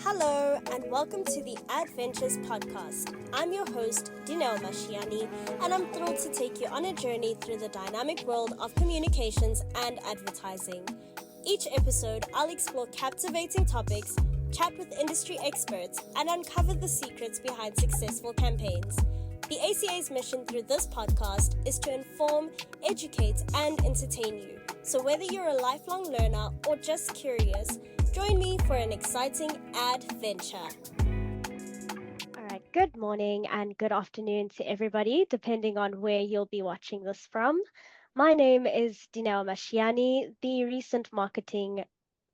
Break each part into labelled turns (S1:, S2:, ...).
S1: Hello and welcome to the Adventures podcast. I'm your host, Dineo Mashiane, and I'm thrilled to take you on a journey through the dynamic world of communications and advertising. Each episode, I'll explore captivating topics, chat with industry experts, and uncover the secrets behind successful campaigns. The ACA's mission through this podcast is to inform, educate, and entertain you. So whether you're a lifelong learner or just curious, join me for an exciting adventure. All right, good morning and good afternoon to everybody, depending on where you'll be watching this from. My name is Dineo Mashiane, the recent marketing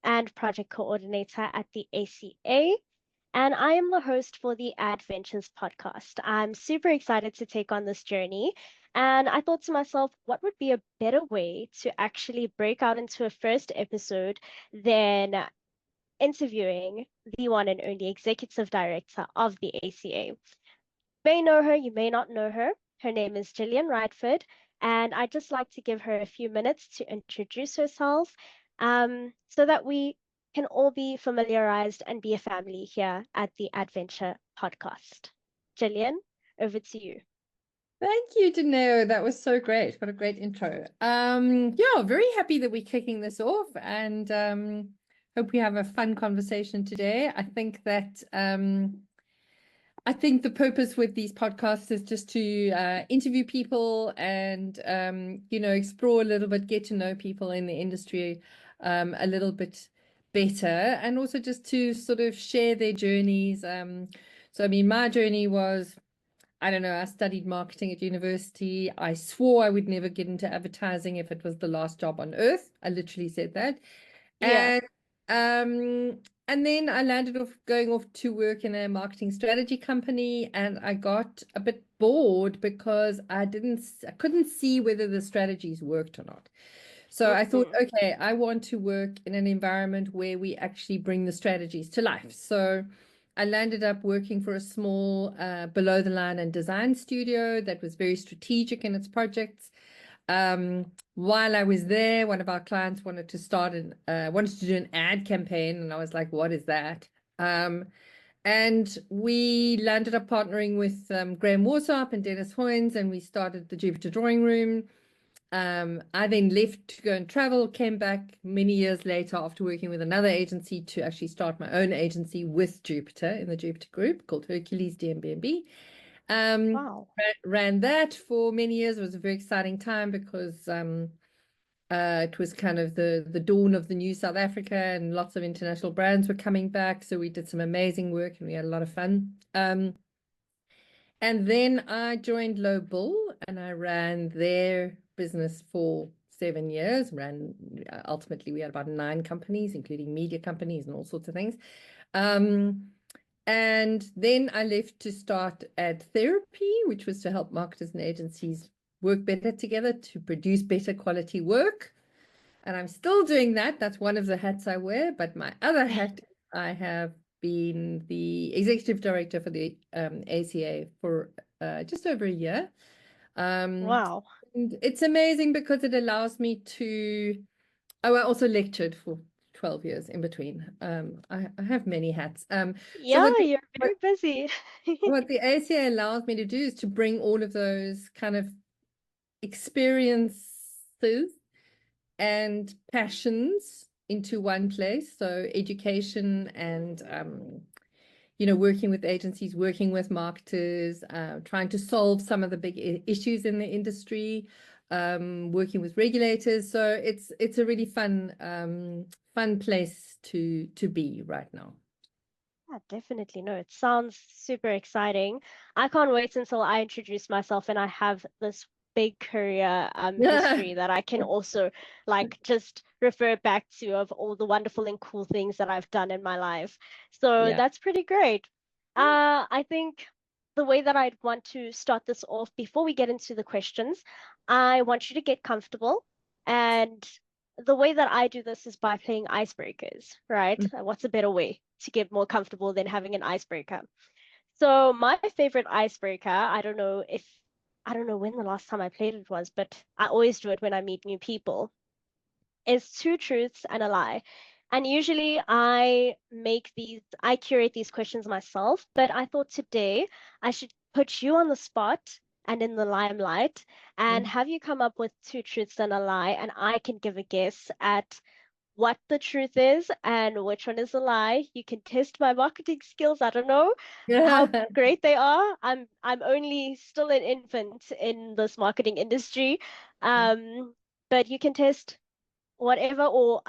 S1: and project coordinator at the ACA. And I am the host for the Adventures podcast. I'm super excited to take on this journey. And I thought to myself, what would be a better way to actually break out into a first episode than interviewing the one and only executive director of the ACA. You may know her, you may not know her. Her name is Gillian Rightford. And I'd just like to give her a few minutes to introduce herself so that we can all be familiarized and be a family here at the Adventure podcast. Gillian, over to you.
S2: Thank you, Dineo. That was so great. What a great intro. Yeah, very happy that we're kicking this off and hope we have a fun conversation today. I think the purpose with these podcasts is just to interview people and explore a little bit, get to know people in the industry a little bit better, and also just to sort of share their journeys. My journey was, I don't know, I studied marketing at university. I swore I would never get into advertising if it was the last job on earth. I literally said that.
S1: Yeah.
S2: And then I landed off going off to work in a marketing strategy company, and I got a bit bored because I couldn't see whether the strategies worked or not. So I thought, okay, I want to work in an environment where we actually bring the strategies to life. So I landed up working for a small below the line and design studio that was very strategic in its projects. While I was there, one of our clients wanted to do an ad campaign, and I was like, what is that? And we landed up partnering with Graham Warsop and Dennis Hoynes, and we started the Jupiter Drawing Room. I then left to go and travel, came back many years later after working with another agency to actually start my own agency with Jupiter in the Jupiter Group called Hercules DMB&B.
S1: Wow.
S2: Ran that for many years. It was a very exciting time because it was kind of the dawn of the new South Africa, and lots of international brands were coming back. So we did some amazing work and we had a lot of fun. And then I joined Low Bull and I ran their business for 7 years. Ultimately, we had about 9 companies, including media companies and all sorts of things. And then I left to start Ad Therapy, which was to help marketers and agencies work better together to produce better quality work. And I'm still doing that. That's one of the hats I wear. But my other hat, I have been the executive director for the ACA for just over a year.
S1: Wow.
S2: And it's amazing because it allows me to. Oh, I also lectured for 12 years in between. I have many hats.
S1: Yeah, you're very busy.
S2: What the ACA allows me to do is to bring all of those kind of experiences and passions into one place. So education and working with agencies, working with marketers, trying to solve some of the big issues in the industry, working with regulators. So it's a really fun place to be right now.
S1: Yeah, definitely. No, it sounds super exciting. I can't wait until I introduce myself and I have this big career history that I can also just refer back to of all the wonderful and cool things that I've done in my life. So
S2: Yeah.
S1: that's pretty great. I think the way that I'd want to start this off before we get into the questions, I want you to get comfortable. And the way that I do this is by playing icebreakers, right? What's a better way to get more comfortable than having an icebreaker? So my favorite icebreaker, I don't know when the last time I played it was, but I always do it when I meet new people, is two truths and a lie. And usually I curate these questions myself, but I thought today I should put you on the spot and in the limelight and
S2: Mm.
S1: have you come up with two truths and a lie, and I can give a guess at what the truth is and which one is a lie. You can test my marketing skills. I don't know how great they are. I'm only still an infant in this marketing industry. Um, but you can test whatever or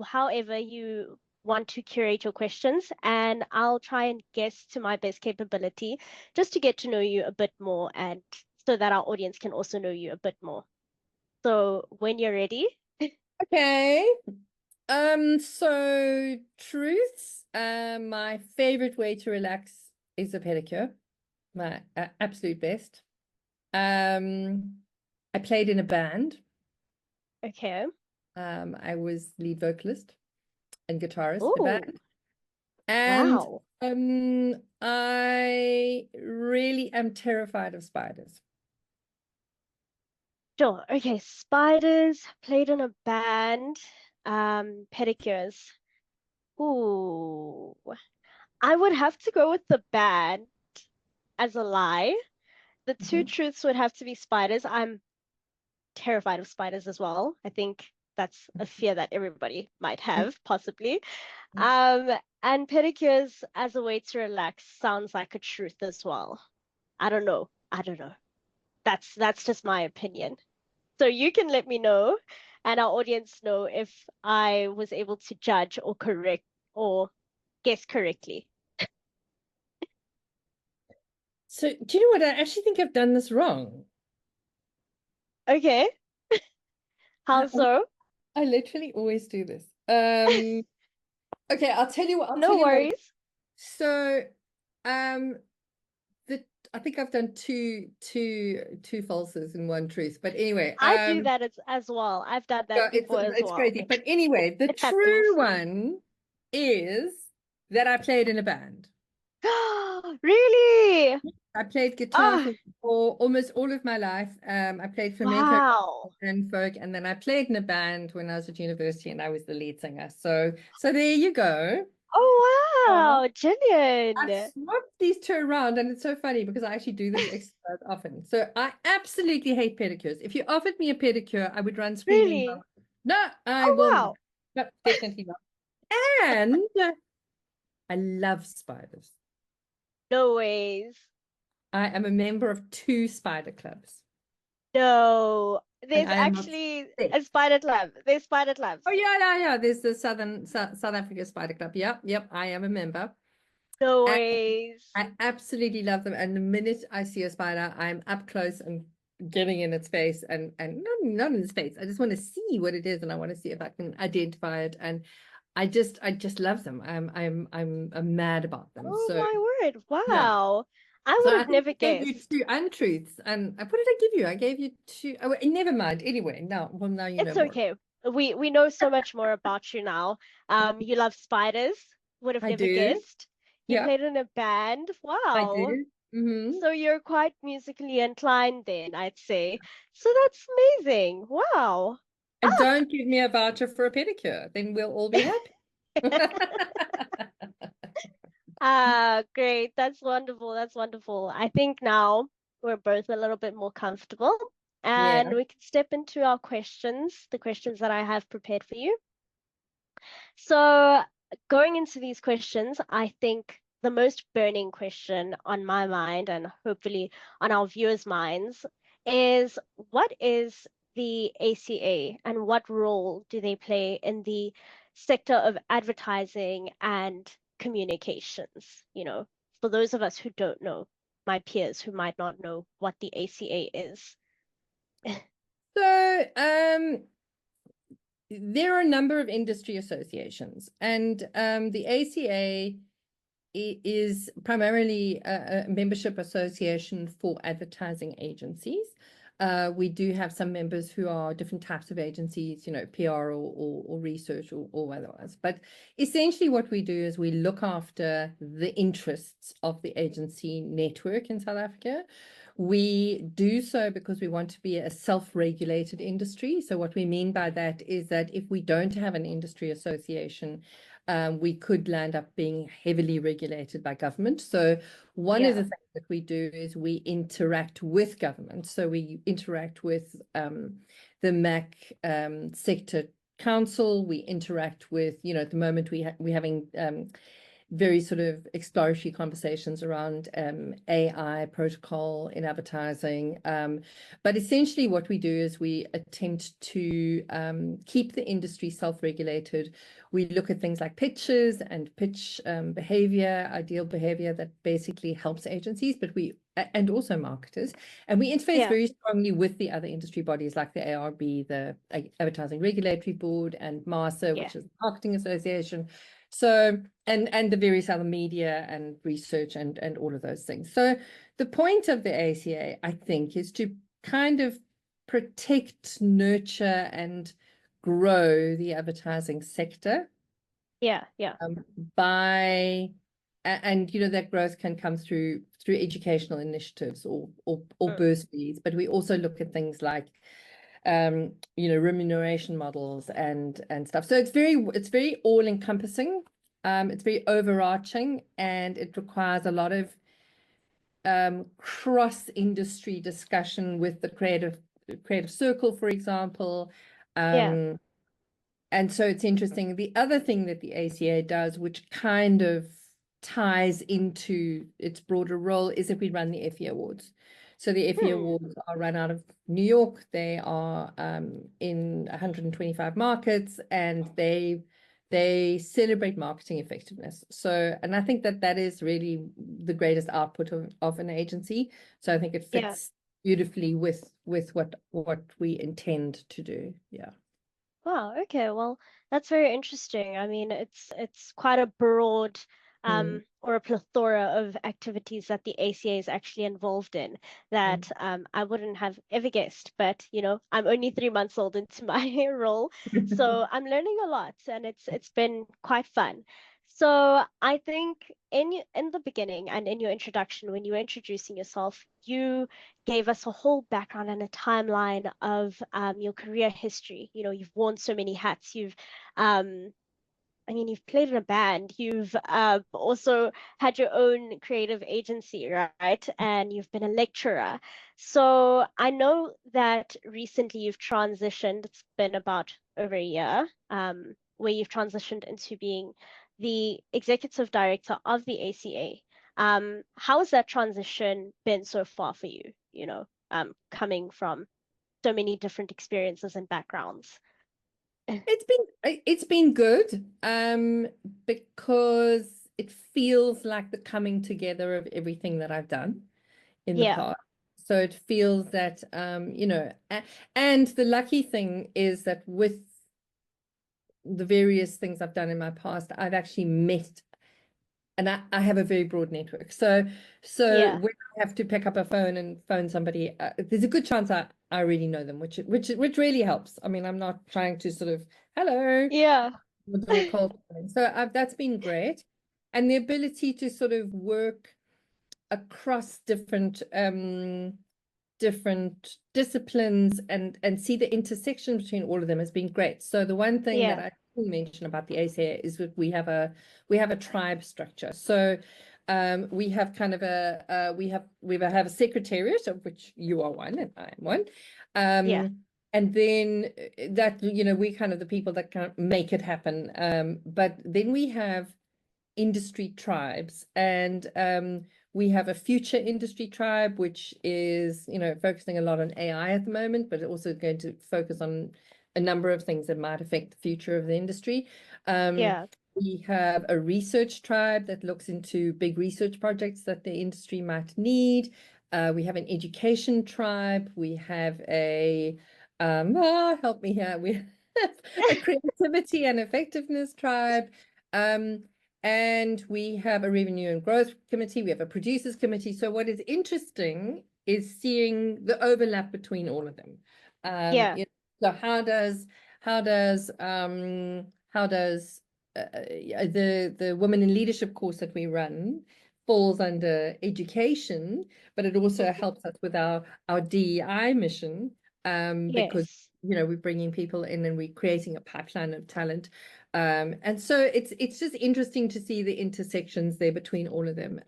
S1: however you want to curate your questions, and I'll try and guess to my best capability just to get to know you a bit more and so that our audience can also know you a bit more. So when you're ready,
S2: Okay. So truths, my favorite way to relax is a pedicure, my absolute best. I played in a band.
S1: okay.
S2: I was lead vocalist and guitarist for the
S1: Oh,
S2: band. And
S1: wow.
S2: I really am terrified of spiders.
S1: Sure. Okay, spiders, played in a band, pedicures. Ooh, I would have to go with the band as a lie. The two
S2: Mhm.
S1: truths would have to be spiders. I'm terrified of spiders as well. I think that's a fear that everybody might have, possibly. Um, and pedicures as a way to relax sounds like a truth as well. I don't know. I don't know. That's just my opinion. So you can let me know and our audience know if I was able to judge or correct or guess correctly.
S2: So do you know what? I actually think I've done this wrong.
S1: Okay.
S2: I,
S1: How so?
S2: I literally always do this. Okay, I'll tell you what. I'll tell
S1: No
S2: you what.
S1: worries.
S2: So, um, the I think I've done two falses and one truth. But anyway,
S1: I do that as well. I've done
S2: yeah,
S1: that before as
S2: it's
S1: well.
S2: crazy. But anyway, the
S1: It happens.
S2: true one is that I played in a band.
S1: Really?
S2: I played guitar
S1: Oh,
S2: for almost all of my life. I played flamenco
S1: wow.
S2: and folk, and then I played in a band when I was at university, and I was the lead singer. So there you go.
S1: Oh,
S2: Uh,
S1: wow.
S2: I've
S1: Gillian.
S2: swapped these two around, and it's so funny because I actually do this exercise often. So I absolutely hate pedicures. If you offered me a pedicure, I would run screaming.
S1: Really?
S2: No, I
S1: Oh,
S2: will not.
S1: wow.
S2: No, definitely not. And I love spiders.
S1: No ways.
S2: I am a member of two spider clubs,
S1: No.
S2: and
S1: There's
S2: I am
S1: actually a
S2: obsessed.
S1: spider club. There's spider clubs.
S2: Oh yeah. There's the South Africa Spider Club. Yep. I am a member.
S1: No
S2: And
S1: ways.
S2: I absolutely love them. And the minute I see a spider, I'm up close and getting in its face and not in its face. I just want to see what it is and I want to see if I can identify it. And I just love them. I'm mad about them.
S1: Oh
S2: So
S1: my word.
S2: yeah.
S1: Wow. I
S2: So
S1: would
S2: I
S1: have
S2: think
S1: never
S2: I gave you
S1: guessed.
S2: two untruths. And what did I give you? I gave you two. Oh, never mind. Anyway, now you know
S1: It's
S2: more.
S1: okay. We know so much more about you now. You love spiders. Would have
S2: I
S1: never
S2: do.
S1: guessed. You
S2: Yeah,
S1: played in a band.
S2: I
S1: Wow.
S2: do. Hmm.
S1: So you're quite musically inclined then, I'd say. So that's amazing. Wow.
S2: And don't give me a voucher for a pedicure, then we'll all be happy.
S1: Ah, great. That's wonderful. That's wonderful. I think now we're both a little bit more comfortable and
S2: Yeah.
S1: we can step into our questions, the questions that I have prepared for you. So, going into these questions, I think the most burning question on my mind and hopefully on our viewers' minds is what is the ACA and what role do they play in the sector of advertising and communications? For those of us who don't know, my peers who might not know what the ACA is.
S2: So, there are a number of industry associations, and the ACA is primarily a membership association for advertising agencies. We do have some members who are different types of agencies, PR or research or otherwise. But essentially what we do is we look after the interests of the agency network in South Africa. We do so because we want to be a self-regulated industry. So what we mean by that is that if we don't have an industry association, we could land up being heavily regulated by government. So one of the things that we do is we interact with government. So we interact with the MAC sector council. We interact with, at the moment we're having very sort of exploratory conversations around AI protocol in advertising. But essentially what we do is we attempt to keep the industry self-regulated. We look at things like pitches and pitch behavior, ideal behavior that basically helps agencies, and also marketers. And we interface very strongly with the other industry bodies like the ARB, the Advertising Regulatory Board, and MASA, which is the Marketing Association. So, and the various other media and research and all of those things. So the point of the ACA, I think, is to kind of protect, nurture, and grow the advertising sector. By and that growth can come through educational initiatives or bursaries, but we also look at things like remuneration models and stuff. So it's very all encompassing. It's very overarching, and it requires a lot of cross industry discussion with the creative circle, for example. And so it's interesting. The other thing that the ACA does, which kind of ties into its broader role, is that we run the Effie Awards. So the Effie Awards are run out of New York. They are in 125 markets, and they celebrate marketing effectiveness. So, and I think that is really the greatest output of an agency. So I think it fits beautifully with what we intend to do. Yeah.
S1: Wow, okay. Well, that's very interesting. I mean, it's quite a broad or a plethora of activities that the ACA is actually involved in that I wouldn't have ever guessed. But, I'm only 3 months old into my role, so I'm learning a lot, and it's been quite fun. So I think in the beginning and in your introduction, when you were introducing yourself, you gave us a whole background and a timeline of your career history. You've worn so many hats. You've played in a band. You've also had your own creative agency, right? And you've been a lecturer. So I know that recently you've transitioned. It's been about over a year, where you've transitioned into being the executive director of the ACA. How has that transition been so far for you? Coming from so many different experiences and backgrounds.
S2: It's been good, because it feels like the coming together of everything that I've done in the past. So it feels that and the lucky thing is that with the various things I've done in my past, I've actually met, and I have a very broad network. So when I have to pick up a phone and phone somebody, there's a good chance I already know them, which really helps. I mean, I'm not trying to sort of hello with a cold. So that's been great, and the ability to sort of work across different disciplines and see the intersection between all of them has been great. So the one thing that I didn't mention about the ACA is that we have a tribe structure. So we have kind of we have a secretariat, of which you are one and I am one. And then that, we kind of the people that kind of make it happen. But then we have industry tribes, and we have a future industry tribe, which is, focusing a lot on AI at the moment, but also going to focus on a number of things that might affect the future of the industry. We have a research tribe that looks into big research projects that the industry might need. We have an education tribe. We have a, help me here. We have a creativity and effectiveness tribe. And we have a revenue and growth committee. We have a producers committee. So what is interesting is seeing the overlap between all of them. So how does the Women in Leadership course that we run falls under education, but it also
S1: Mhm.
S2: helps us with our DEI mission, because
S1: Yes.
S2: we're bringing people in and we're creating a pipeline of talent. And so it's just interesting to see the intersections there between all of them.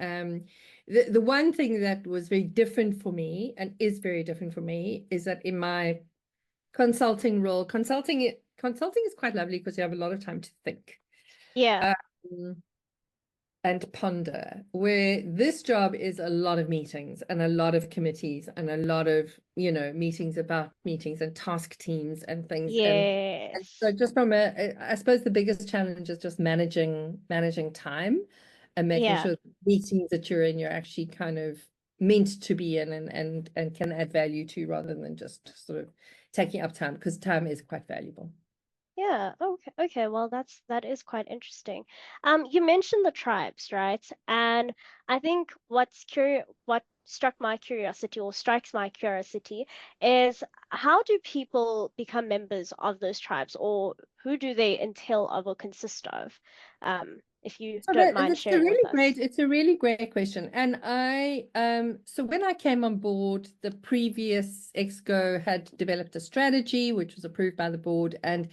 S2: The one thing that was very different for me and is very different for me is that in my consulting role, consulting is quite lovely because you have a lot of time to think.
S1: Yeah.
S2: Um, and ponder, where this job is a lot of meetings and a lot of committees and a lot of meetings about meetings and task teams and things, and so
S1: Yes.
S2: just from I suppose the biggest challenge is just managing time and making
S1: Yeah.
S2: sure meetings that you're in, you're actually kind of meant to be in and can add value to, rather than just sort of taking up time, because time is quite valuable.
S1: Yeah, okay, okay. Well, that is quite interesting. You mentioned the tribes, right? And I think what struck my curiosity or strikes my curiosity is how do people become members of those tribes, or who do they entail of or consist of? If you
S2: So
S1: don't mind
S2: that's a
S1: sharing with
S2: really great,
S1: us.
S2: it's a really great question. And so when I came on board, the previous exco had developed a strategy which was approved by the board. And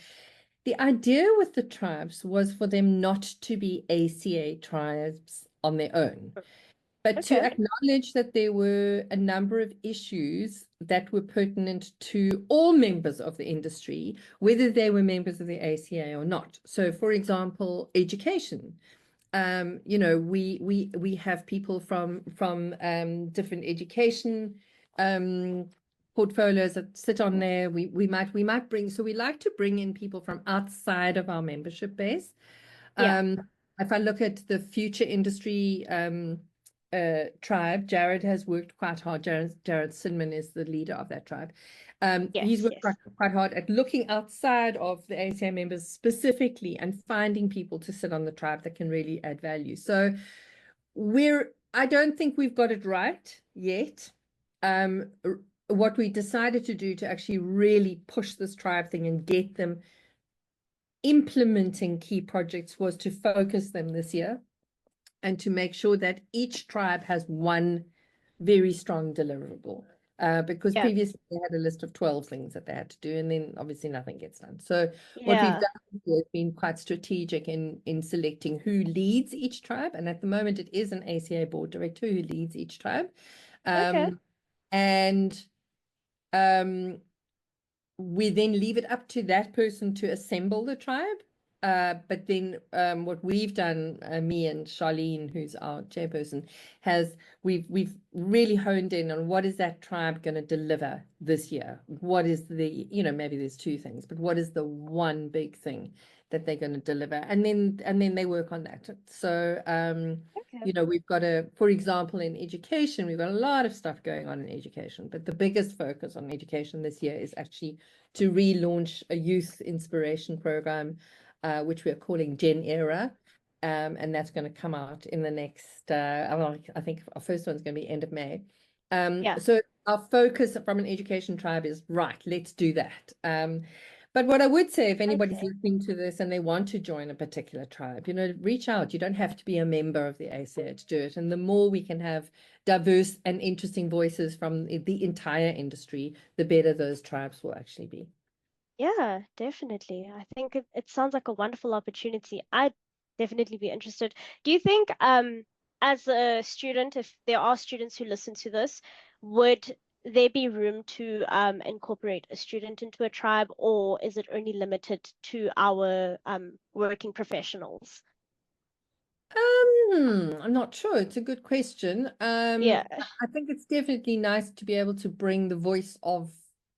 S2: the idea with the tribes was for them not to be ACA tribes on their own, but to
S1: Okay.
S2: acknowledge that there were a number of issues that were pertinent to all members of the industry, whether they were members of the ACA or not. So, for example, education. We have people from different education portfolios that sit on there. We might bring, so we like to bring in people from outside of our membership base.
S1: Yeah.
S2: If I look at the future industry tribe, Jared has worked quite hard. Jared Sinman is the leader of that tribe. He's
S1: Yes,
S2: worked
S1: yes.
S2: quite hard at looking outside of the ACA members specifically and finding people to sit on the tribe that can really add value. So I don't think we've got it right yet. What we decided to do to actually really push this tribe thing and get them implementing key projects was to focus them this year and to make sure that each tribe has one very strong deliverable. Because
S1: Yeah.
S2: previously they had a list of 12 things that they had to do, and then obviously nothing gets done. So what we've
S1: Yeah.
S2: done is been quite strategic in selecting who leads each tribe. And at the moment, it is an ACA board director who leads each tribe.
S1: Okay.
S2: Um, and we then leave it up to that person to assemble the tribe. But then what we've done, me and Charlene, who's our chairperson, we've really honed in on what is that tribe going to deliver this year. What is maybe there's two things, but what is the one big thing that they're going to deliver, and then they work on that. So
S1: Okay.
S2: we've got for example, in education, we've got a lot of stuff going on in education, but the biggest focus on education this year is actually to relaunch a youth inspiration program, which we are calling Gen Era. And that's going to come out in the next, I think our first one's going to be end of May.
S1: Yeah.
S2: So our focus from an education tribe is, right, let's do that. But what I would say, if anybody's
S1: Okay.
S2: listening to this and they want to join a particular tribe, reach out. You don't have to be a member of the ACA to do it. And the more we can have diverse and interesting voices from the entire industry, the better those tribes will actually be.
S1: Yeah, definitely. I think it sounds like a wonderful opportunity. I'd definitely be interested. Do you think, as a student, if there are students who listen to this, would there be room to incorporate a student into a tribe, or is it only limited to our working professionals?
S2: I'm not sure. It's a good question.
S1: Yeah,
S2: I think it's definitely nice to be able to bring the voice of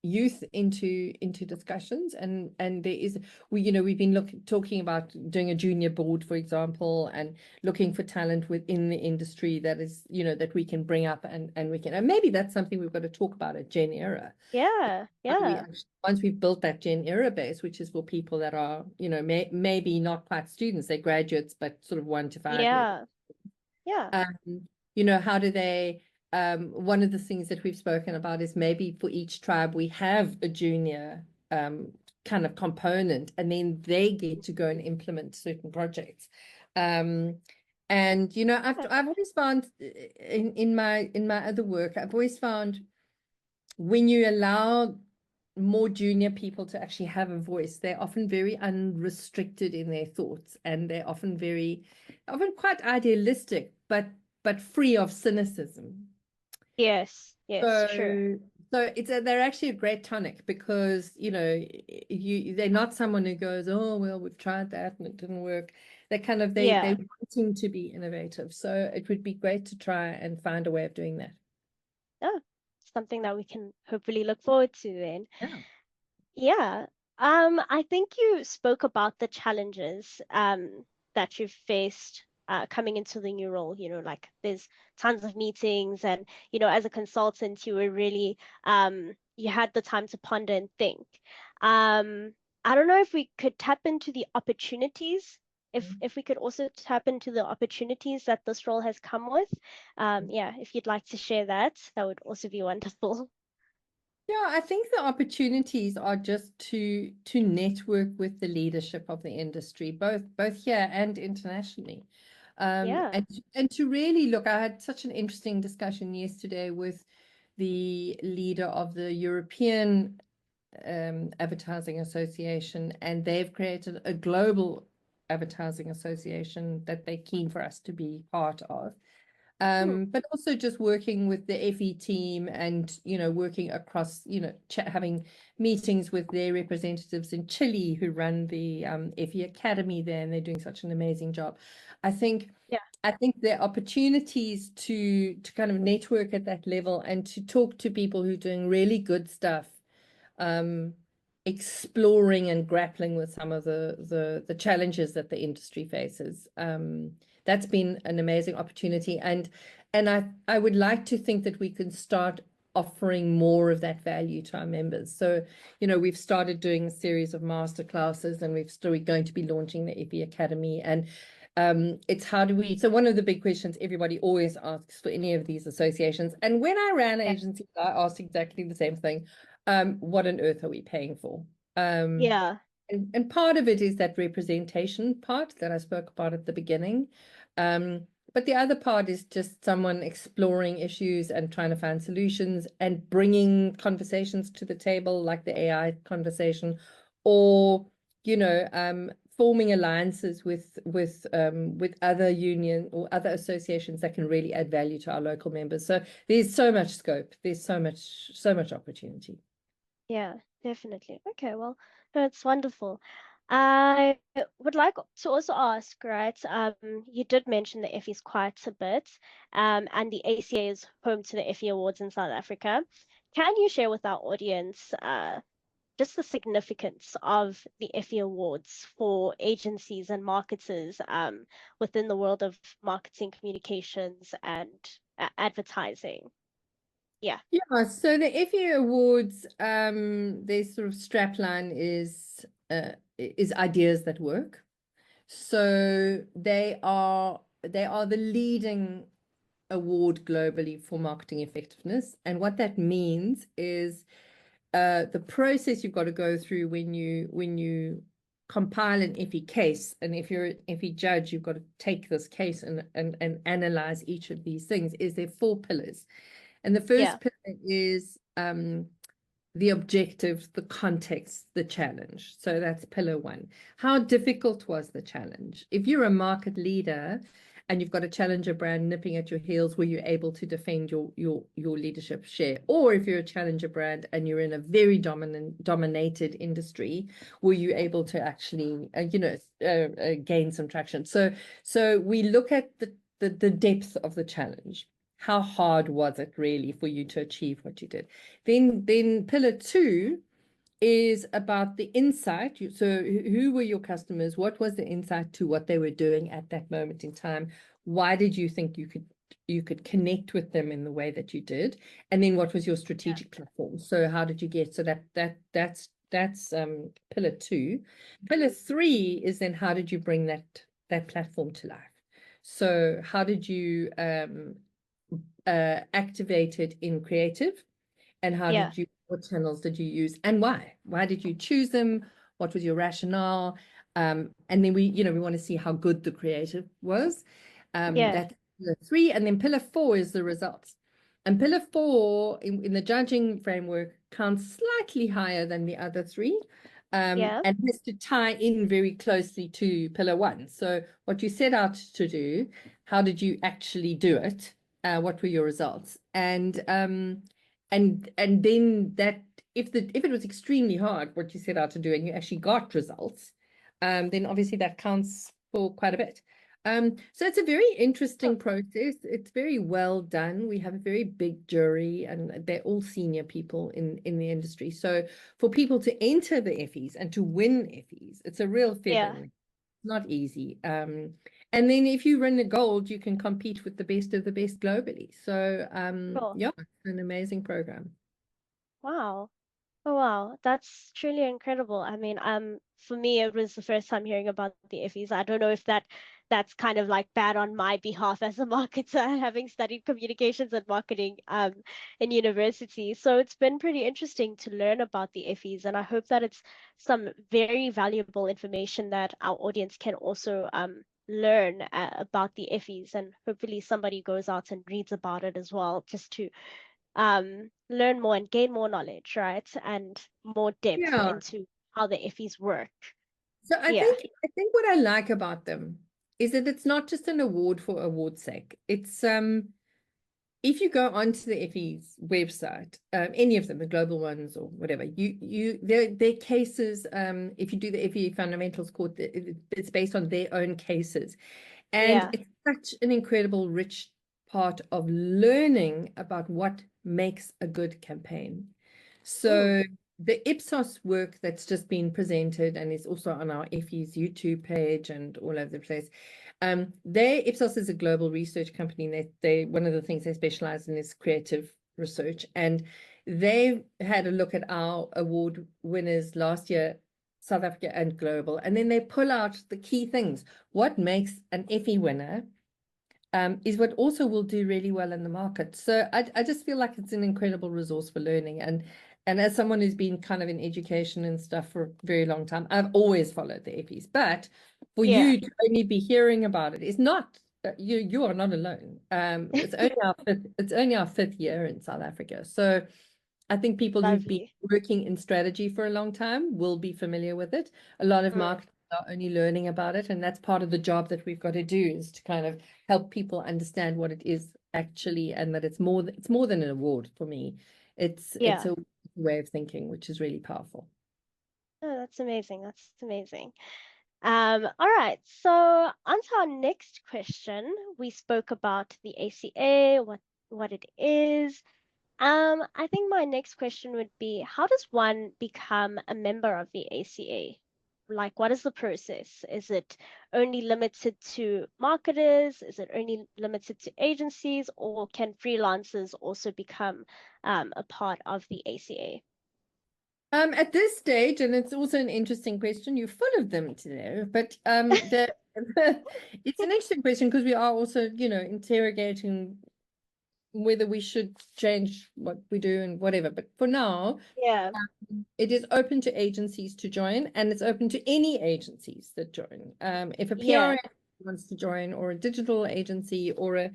S2: youth into discussions, and there is we've been talking about doing a junior board, for example, and looking for talent within the industry that is that we can bring up, and we can, and maybe that's something we've got to talk about at Gen Era.
S1: yeah,
S2: How do we
S1: yeah,
S2: actually, once we've built that Gen Era base, which is for people that are, maybe not quite students, they're graduates, but sort of 1 to 5 years.
S1: yeah, yeah,
S2: How do they, one of the things that we've spoken about is maybe for each tribe, we have a junior kind of component, and then they get to go and implement certain projects. And I've always found in my other work, I've always found when you allow more junior people to actually have a voice, they're often very unrestricted in their thoughts, and they're often quite idealistic, but free of cynicism.
S1: Yes, yes, true.
S2: So they're actually a great tonic, because they're not someone who goes, oh well, we've tried that and it didn't work. They're
S1: Yeah.
S2: wanting to be innovative. So it would be great to try and find a way of doing that.
S1: Oh, something that we can hopefully look forward to then.
S2: Yeah.
S1: Yeah. I think you spoke about the challenges that you've faced coming into the new role. Like there's tons of meetings, and as a consultant, you were really you had the time to ponder and think. I don't know if we could tap into the opportunities. If we could also tap into the opportunities that this role has come with. Yeah, if you'd like to share that, that would also be wonderful.
S2: Yeah, I think the opportunities are just to network with the leadership of the industry, both here and internationally.
S1: Yeah.
S2: And to really look, I had such an interesting discussion yesterday with the leader of the European Advertising Association, and they've created a global advertising association that they're keen for us to be part of.
S1: Hmm.
S2: But also just working with the FE team, and working across, having meetings with their representatives in Chile who run the FE Academy there, and they're doing such an amazing job. I think
S1: Yeah.
S2: I think there are opportunities to kind of network at that level, and to talk to people who are doing really good stuff, um, exploring and grappling with some of the challenges that the industry faces. That's been an amazing opportunity, and I would like to think that we can start offering more of that value to our members. So, we've started doing a series of master classes, and we're going to be launching the FE Academy, and it's how do we, so one of the big questions everybody always asks for any of these associations, and when I ran
S1: Yeah.
S2: agencies, I asked exactly the same thing. What on earth are we paying for?
S1: Yeah.
S2: And part of it is that representation part that I spoke about at the beginning. But the other part is just someone exploring issues and trying to find solutions, and bringing conversations to the table, like the AI conversation, or forming alliances with other union or other associations that can really add value to our local members. So there's so much scope. There's so much opportunity.
S1: Yeah, definitely. Okay, well, that's wonderful. I would like to also ask, right? You did mention the Effie's quite a bit, and the ACA is home to the Effie Awards in South Africa. Can you share with our audience, just the significance of the Effie Awards for agencies and marketers, within the world of marketing, communications, and advertising? Yeah,
S2: Yeah, so the FE Awards, their sort of strapline is ideas that work. So they are the leading award globally for marketing effectiveness. And what that means is the process you've got to go through when you compile an FE case, and if you're an FE judge, you've got to take this case and analyze each of these things. Is there 4 pillars? And the
S1: yeah,
S2: first pillar is the objective, the context, the challenge. So that's pillar 1. How difficult was the challenge? If you're a market leader and you've got a challenger brand nipping at your heels, were you able to defend your leadership share? Or if you're a challenger brand and you're in a very dominated industry, were you able to actually gain some traction? So we look at the depth of the challenge. How hard was it really for you to achieve what you did? Then pillar 2 is about the insight. So who were your customers? What was the insight to what they were doing at that moment in time? Why did you think you could connect with them in the way that you did? And then what was your
S1: yeah,
S2: strategic platform? So how did you get, so that's pillar 2. Pillar 3 is then how did you bring that platform to life? So how did you activate it in creative? And
S1: yeah,
S2: what channels did you use, and why? Why did you choose them? What was your rationale? And then we want to see how good the creative was.
S1: Yeah.
S2: That's pillar 3, and then pillar 4 is the results. And pillar 4 in the judging framework counts slightly higher than the other 3, and
S1: Yeah.
S2: has to tie in very closely to pillar 1. So what you set out to do, how did you actually do it? What were your results? And then that, if it was extremely hard what you set out to do and you actually got results, then obviously that counts for quite a bit. So it's a very
S1: Huh.
S2: interesting process. It's very well done. We have a very big jury, and they're all senior people in the industry. So for people to enter the Effies and to win Effies, it's a real feather
S1: Yeah.
S2: in the, not easy. And then if you win the gold, you can compete with the best of the best globally. So
S1: Cool.
S2: yeah, it's an amazing program.
S1: Wow. Oh wow, that's truly incredible. I mean, for me, it was the first time hearing about the IFEs. I don't know if that's kind of like bad on my behalf as a marketer, having studied communications and marketing in university. So it's been pretty interesting to learn about the IFEs, and I hope that it's some very valuable information that our audience can also learn about the IFEs, and hopefully somebody goes out and reads about it as well, just to learn more and gain more knowledge, right? And more depth
S2: Yeah.
S1: into how the IFEs work.
S2: So
S1: Yeah.
S2: I think what I like about them is that it's not just an award for award's sake. It's if you go onto the FE's website, any of them, the global ones or whatever, their cases, if you do the FE fundamentals course, it's based on their own cases. And
S1: Yeah.
S2: it's such an incredible, rich part of learning about what makes a good campaign.
S1: Mm.
S2: So the Ipsos work that's just been presented and is also on our FE's YouTube page and all over the place. Ipsos is a global research company. And they one of the things they specialize in is creative research. And they had a look at our award winners last year, South Africa and global. And then they pull out the key things. What makes an FE winner is what also will do really well in the market. So I just feel like it's an incredible resource for learning. And as someone who's been kind of in education and stuff for a very long time, I've always followed the EPs. But for
S1: Yeah.
S2: you to only be hearing about it is not, you are not alone. It's only our fifth year in South Africa. So I think people who've been
S1: Lovely.
S2: working in strategy for a long time will be familiar with it. A lot of
S1: Mm.
S2: marketers are only learning about it, and that's part of the job that we've got to do, is to kind of help people understand what it is actually, and that it's more than an award for me. It's
S1: Yeah.
S2: a way of thinking, which is really powerful.
S1: Oh, that's amazing. That's amazing. All right. So on to our next question. We spoke about the ACA, what it is. I think my next question would be, how does one become a member of the ACA? Like, what is the process? Is it only limited to marketers? Is it only limited to agencies, or can freelancers also become a part of the ACA?
S2: At this stage, and it's also an interesting question, you're full of them today, but it's an interesting question because we are also, interrogating whether we should change what we do and whatever. But for now,
S1: Yeah,
S2: it is open to agencies to join, and it's open to any agencies that join. If a PR
S1: yeah,
S2: wants to join, or a digital agency, or a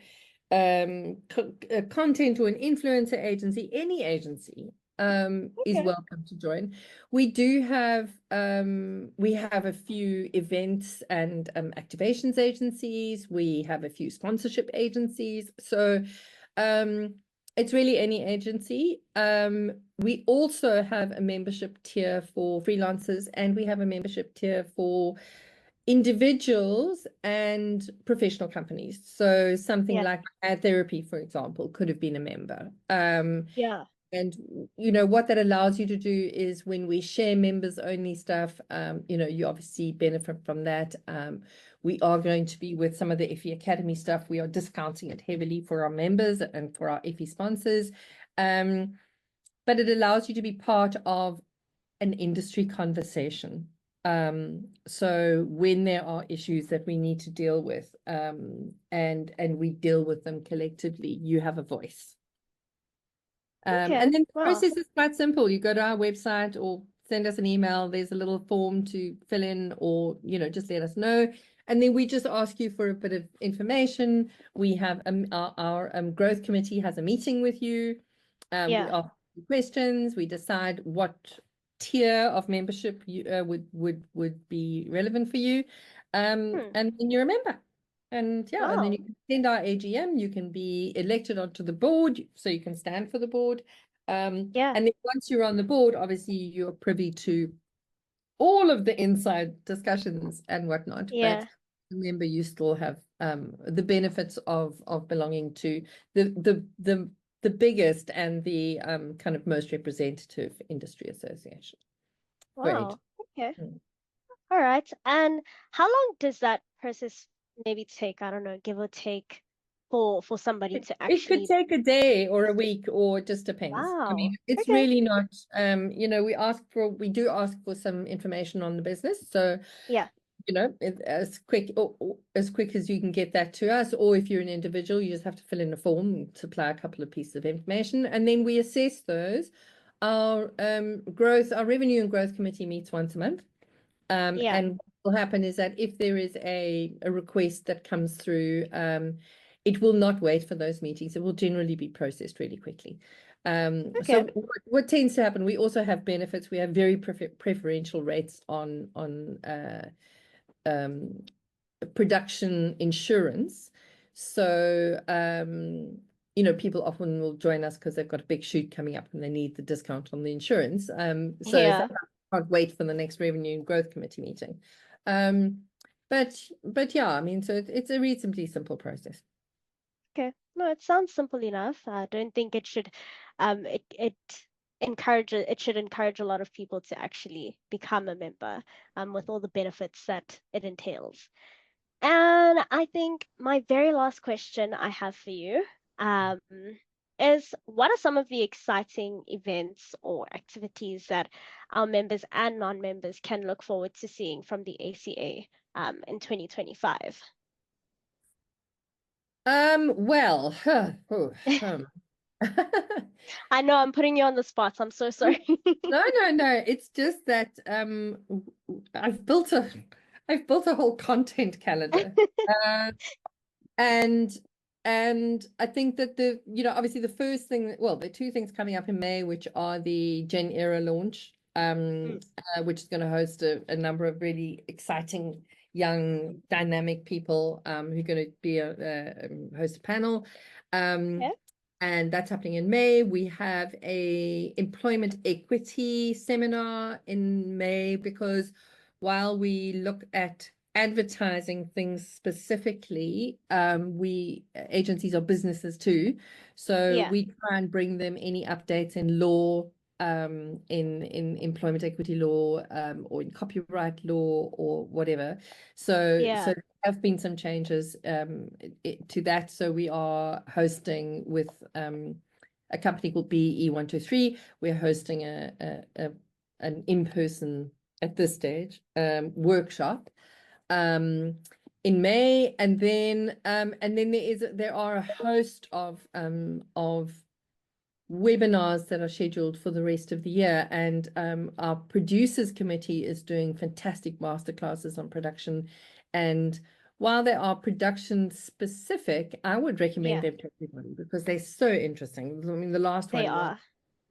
S2: content or an influencer agency, any agency is
S1: okay,
S2: welcome to join. We have a few events and activations agencies. We have a few sponsorship agencies. So it's really any agency. We also have a membership tier for freelancers, and we have a membership tier for individuals and professional companies. So something
S1: yeah,
S2: like ad therapy, for example, could have been a member.
S1: yeah,
S2: And what that allows you to do is, when we share members only stuff, you obviously benefit from that. We are going to be with some of the FE Academy stuff. We are discounting it heavily for our members and for our FE sponsors. But it allows you to be part of an industry conversation. So when there are issues that we need to deal with, and we deal with them collectively, you have a voice.
S1: okay,
S2: And then the
S1: wow,
S2: process is quite simple. You go to our website or send us an email. There's a little form to fill in, or just let us know. And then we just ask you for a bit of information. We have our growth committee has a meeting with you. We
S1: Yeah.
S2: ask you questions. We decide what tier of membership you would be relevant for you.
S1: Hmm.
S2: And then you're a member. And yeah, and then you
S1: Wow.
S2: can attend our AGM. You can be elected onto the board, so you can stand for the board. And
S1: Yeah.
S2: then once you're on the board, obviously you're privy to all of the inside discussions and whatnot. But
S1: Yeah.
S2: remember, you still have the benefits of belonging to the biggest and the kind of most representative industry association. Great.
S1: Wow. Okay.
S2: Mm.
S1: All right. And how long does that process maybe take? I don't know, give or take for somebody to
S2: It could
S1: actually.
S2: take a day or a week, or it just depends. I
S1: Wow.
S2: mean, it's
S1: Okay.
S2: really not, we do ask for some information on the business. So,
S1: Yeah.
S2: as quick as you can get that to us, or if you're an individual, you just have to fill in a form and supply a couple of pieces of information, and then we assess those. Our revenue and growth committee meets once a month.
S1: Yeah.
S2: And what will happen is that if there is a request that comes through, it will not wait for those meetings. It will generally be processed really quickly. So
S1: Okay.
S2: what tends to happen, we also have benefits. We have very preferential rates on um, production insurance. So, people often will join us because they've got a big shoot coming up and they need the discount on the insurance. So
S1: Yeah.
S2: sometimes I can't wait for the next revenue and growth committee meeting. Um, but yeah, I mean, so it's a reasonably simple process.
S1: Okay. No, it sounds simple enough. I don't think it should it should encourage a lot of people to actually become a member with all the benefits that it entails. And I think my very last question I have for you um, is what are some of the exciting events or activities that our members and non-members can look forward to seeing from the ACA in 2025?
S2: Well,
S1: I know I'm putting you on the spot. I'm so sorry.
S2: no. It's just that I've built a whole content calendar. Uh, And I think that obviously the first thing, well, the two things coming up in May, which are the Gen Era launch,
S1: Mm,
S2: which is going to host a number of really exciting young dynamic people who are going to be host a panel. Um,
S1: okay.
S2: and that's happening in May. We have a employment equity seminar in May, because while we look at advertising things specifically, we agencies are businesses too, so
S1: Yeah.
S2: we try and bring them any updates in law, in employment equity law, or in copyright law or whatever. So
S1: Yeah.
S2: there have been some changes to that. So we are hosting with a company called BE123. We're hosting an in-person, at this stage, workshop in May, and then there are a host of webinars that are scheduled for the rest of the year, and our producers committee is doing fantastic masterclasses on production. And while they are production specific, I would recommend
S1: Yeah.
S2: them to everybody because they're so interesting. I mean, the last
S1: They
S2: one was
S1: are.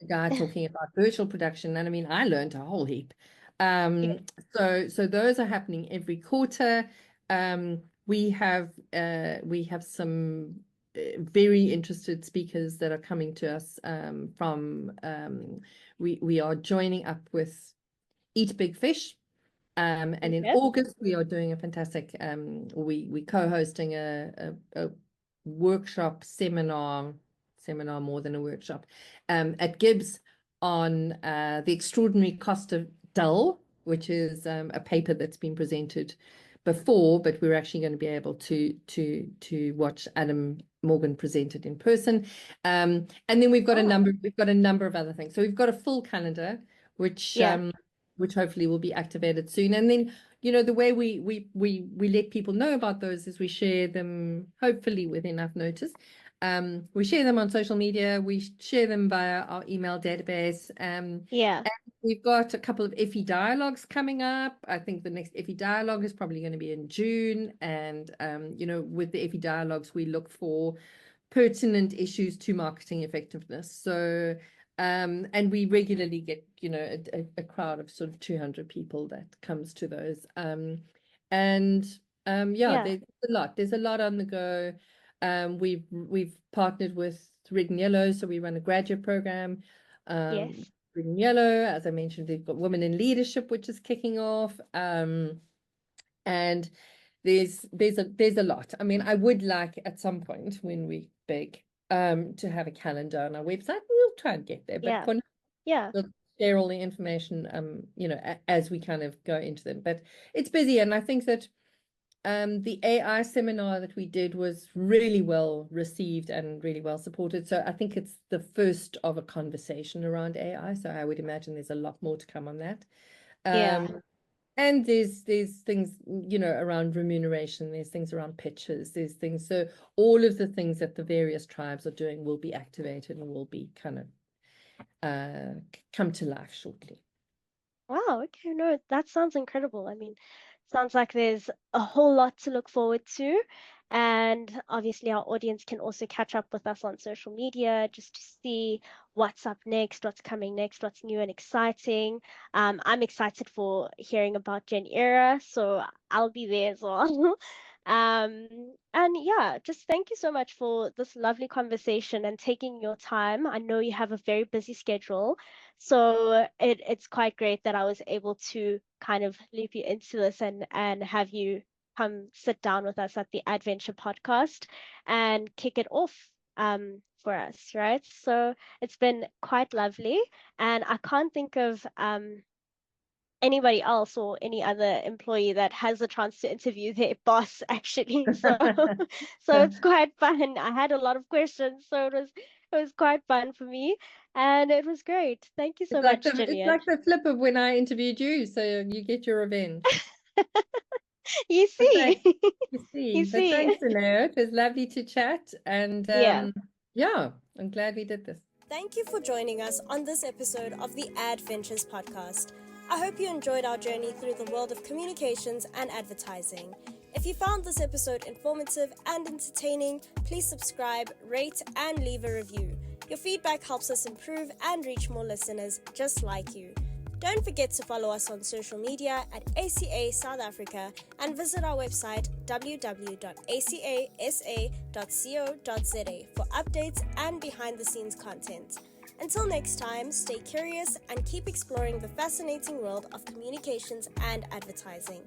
S2: a guy talking about virtual production, and I mean, I learned a whole heap.
S1: Good.
S2: So those are happening every quarter. We have some very interested speakers that are coming to us from we are joining up with Eat Big Fish. And in
S1: Okay.
S2: August, we are doing a fantastic, we co-hosting a workshop seminar more than a workshop, at Gibbs on the extraordinary cost of dull, which is a paper that's been presented before, but we're actually going to be able to watch Adam Morgan present it in person. And then we've got
S1: Wow.
S2: a number of other things. So we've got a full calendar, which
S1: Yeah.
S2: hopefully will be activated soon. And then, the way we let people know about those is we share them hopefully with enough notice. We share them on social media. We share them via our email database.
S1: Yeah.
S2: And we've got a couple of FE dialogues coming up. I think the next FE dialogue is probably going to be in June. And, with the FE dialogues, we look for pertinent issues to marketing effectiveness. So, and we regularly get, a crowd of sort of 200 people that comes to those.
S1: Yeah.
S2: There's a lot on the go. We've partnered with Red and Yellow, so we run a graduate program.
S1: Yes.
S2: Red and Yellow, as I mentioned, they've got Women in Leadership, which is kicking off. And there's a lot. I mean, I would like at some point when we big to have a calendar on our website. We'll try and get there, but
S1: Yeah.
S2: for now,
S1: Yeah.
S2: we'll share all the information as we kind of go into them. But it's busy, and I think that the AI seminar that we did was really well received and really well supported. So I think it's the first of a conversation around AI. So I would imagine there's a lot more to come on that.
S1: Yeah.
S2: And there's things, around remuneration, there's things around pitches, there's things. So all of the things that the various tribes are doing will be activated and will be kind of come to life shortly.
S1: Wow, okay, no, that sounds incredible. I mean, sounds like there's a whole lot to look forward to. And obviously, our audience can also catch up with us on social media just to see what's up next, what's coming next, what's new and exciting. I'm excited for hearing about Gen Era, so I'll be there as well. Um, and yeah, just thank you so much for this lovely conversation and taking your time. I know you have a very busy schedule. So it's quite great that I was able to kind of loop you into this and have you come sit down with us at the Adventure podcast and kick it off for us, right? So it's been quite lovely, and I can't think of anybody else or any other employee that has a chance to interview their boss actually. So so it's quite fun. I had a lot of questions, so it was quite fun for me, and it was great. Thank you so much,
S2: It's
S1: Gillian.
S2: like the flip of when I interviewed you, so you get your revenge.
S1: You
S2: But
S1: see.
S2: thanks, you see.
S1: You
S2: But
S1: see.
S2: thanks, Dineo. It was lovely to chat, and
S1: Yeah.
S2: yeah, I'm glad we did this.
S1: Thank you for joining us on this episode of the Adventures podcast. I hope you enjoyed our journey through the world of communications and advertising. If you found this episode informative and entertaining, please subscribe, rate, and leave a review. Your feedback helps us improve and reach more listeners just like you. Don't forget to follow us on social media at ACA South Africa and visit our website www.acasa.co.za for updates and behind-the-scenes content. Until next time, stay curious and keep exploring the fascinating world of communications and advertising.